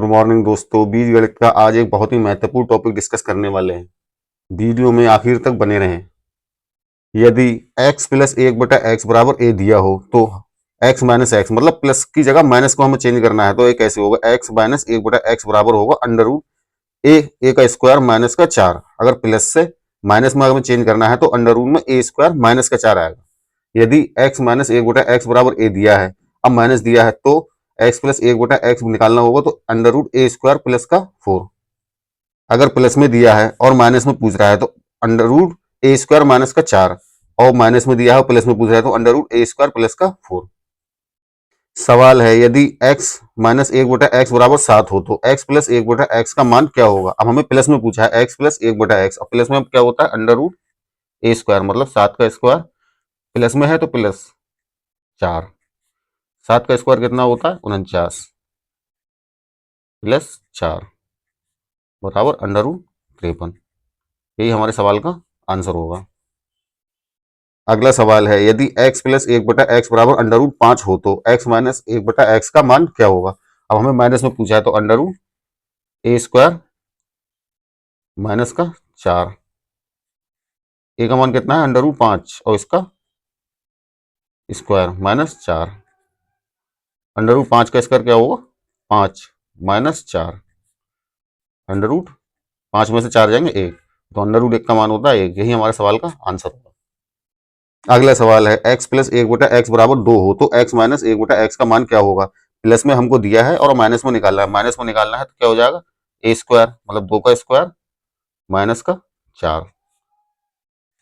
Morning दोस्तों, बीजगणित का आज एक बहुत ही महत्वपूर्ण टॉपिक डिस्कस करने वाले हैं। वीडियो में आखिर तक बने रहें। यदि x प्लस 1/x बराबर a दिया हो तो x माइनस एक्स मतलब प्लस की जगह माइनस को हमें चेंज करना है, तो ये कैसे होगा? x माइनस 1/x बराबर होगा अंडर रूट a का स्क्वायर माइनस का 4। अगर प्लस से माइनस में हमें चेंज करना है तो अंडर रूट में a स्क्वायर माइनस का 4 आएगा। यदि x माइनस 1/x बराबर a दिया है, अब माइनस दिया है, तो x प्लस 1/x निकालना होगा, तो under root a square plus का 4। अगर प्लस में दिया है और माइनस में पूछ रहा है तो under root a square minus का 4, और माइनस में दिया है और प्लस में पूछ रहा है तो under root a square plus का 4। सवाल है, यदि x माइनस 1/x बराबर 7 हो तो x प्लस 1/x का मान क्या होगा? अब हमें प्लस में पूछा है x प्लस 1/x, और प्लस में क्या होता है? अंडर रूट a स्क्वायर, मतलब 7 का स्क्वायर, प्लस में है तो प्लस 4। 7 का स्क्वायर कितना होता है? 49 प्लस 4 बराबर अंडर रूट 53। यही हमारे सवाल का आंसर होगा। अगला सवाल है, यदि x प्लस 1/x बराबर अंडर रूट 5 हो तो x माइनस 1/x का मान क्या होगा? अब हमें माइनस में पूछा है तो under root a square minus का 4। a का मान कितना है? अंडर रूट 5, और इसका स्क्वायर माइनस 4। अंडर रूट 5 का स्क्वायर क्या होगा? 5 माइनस 4। अंडर रूट 5 में से 4 जाएंगे 1, तो अंडर रूट 1 का मान होता है 1। यही हमारे सवाल का आंसर होगा। अगला सवाल है, x प्लस 1/x बराबर 2 हो तो x माइनस 1/x का मान क्या होगा? प्लस में हमको दिया है और माइनस में निकालना है। माइनस में निकालना है तो क्या हो जाएगा? a स्क्वायर, मतलब 2 का स्क्वायर माइनस का 4।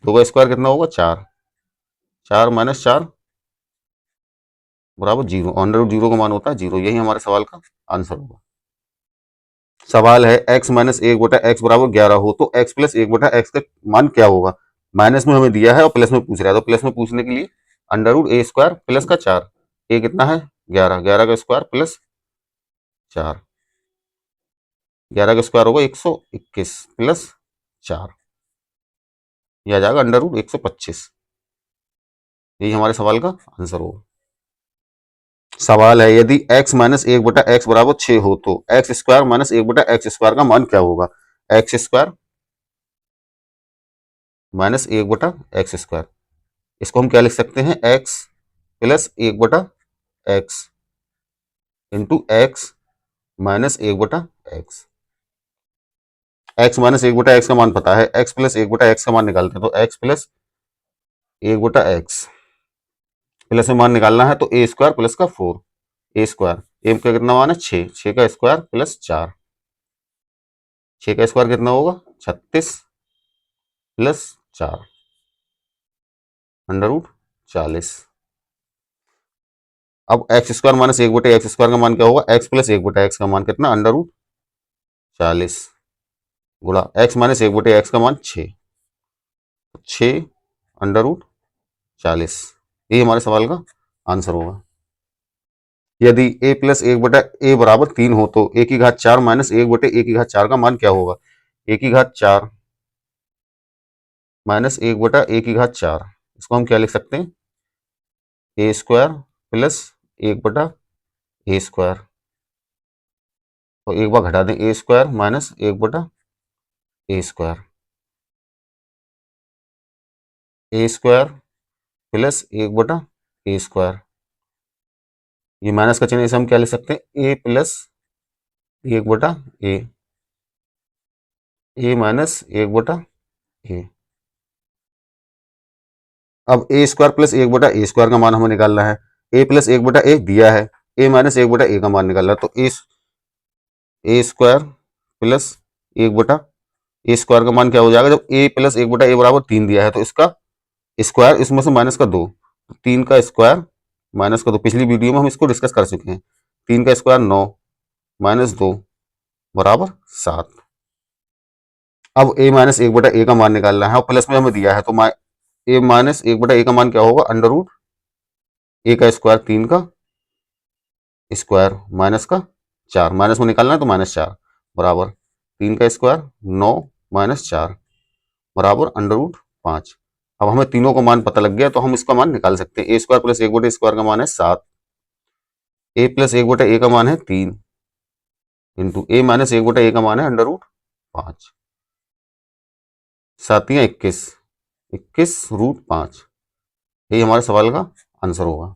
2 का स्क्वायर कितना होगा? 4। 4 माइनस 4 बराबर 0। अंडर रूट 0 का मान होता है 0। यही हमारे सवाल का आंसर होगा। सवाल है, x माइनस 1/x बराबर 11 हो तो x प्लस 1/x का मान क्या होगा? माइनस में हमें दिया है और प्लस में पूछ रहा है, तो प्लस में पूछने के लिए under root a square plus का 4। a कितना है? 11। 11 का स्क्वायर प्लस 4। 11 का स्क्वायर होगा 121 प्लस 4, यह आ जाएगा अंडर रूट 125। यही हमारे सवाल का आंसर होगा। सवाल है, यदि x माइनस 1/x बराबर 6 हो तो x square minus 1/x square का मान क्या होगा? x square minus 1/x square, इसको हम क्या लिख सकते हैं? x plus 1/x into x minus 1/x। x minus 1/x का मान पता है, x प्लस 1/x का मान निकालते हैं, तो x प्लस 1/x प्लस में मान निकालना है तो a स्क्वायर प्लस का 4। a स्क्वायर, a का कितना मान है? 6। 6 का स्क्वायर प्लस 4। 6 का स्क्वायर कितना होगा? 36 प्लस 4 अंडर रूट 40। अब x square minus 1/x square का मान क्या होगा? x प्लस 1/x का मान कितना? अंडर रूट 40 गुणा x माइनस 1/x का मान 6। 6 अंडर रूट 40। ये हमारे सवाल का आंसर होगा। यदि a प्लस 1/a बराबर 3 हो तो a की घात 4 माइनस 1/a की घात 4 का मान क्या होगा? a की घात 4 माइनस 1/a की घात 4, इसको हम क्या लिख सकते हैं? a square plus 1/a square, और एक बार घटा दें, a square minus 1/a square. a square plus 1/a square, ये माइनस का चिन्ह, इसे हम क्या लिख सकते हैं? a plus 1/a, a minus 1/a। अब a square plus 1/a square का मान हमें निकालना है। a प्लस 1/a दिया है, a माइनस 1/a का मान निकालना है, तो a square plus 1/a square का मान क्या हो जाएगा? जब a प्लस 1/a बराबर 3 दिया है तो इसका स्क्वायर, इसमें से माइनस का 2, 3 का स्क्वायर माइनस का 2। पिछली वीडियो में हम इसको डिस्कस कर चुके हैं। 3 का स्क्वायर 9 माइनस 2 बराबर 7। अब a माइनस 1/a का मान निकालना है और प्लस में हमें दिया है, तो a माइनस 1/a का मान क्या होगा? अंडर रूट a का स्क्वायर 3 का स्क्वायर माइनस का 4, माइनस में निकालना है तो माइनस 4 बराबर 3 का स्क्वायर 9 माइनस 4 बराबर अंडर रूट 5। अब हमें तीनों का मान पता लग गया, तो हम इसका मान निकाल सकते हैं। a square plus 1/a square का मान है 7, a प्लस 1/a का मान है 3, इंटू ए माइनस 1/a का मान है √5, 7 या 21, 21 √5। यही हमारे सवाल का आंसर होगा।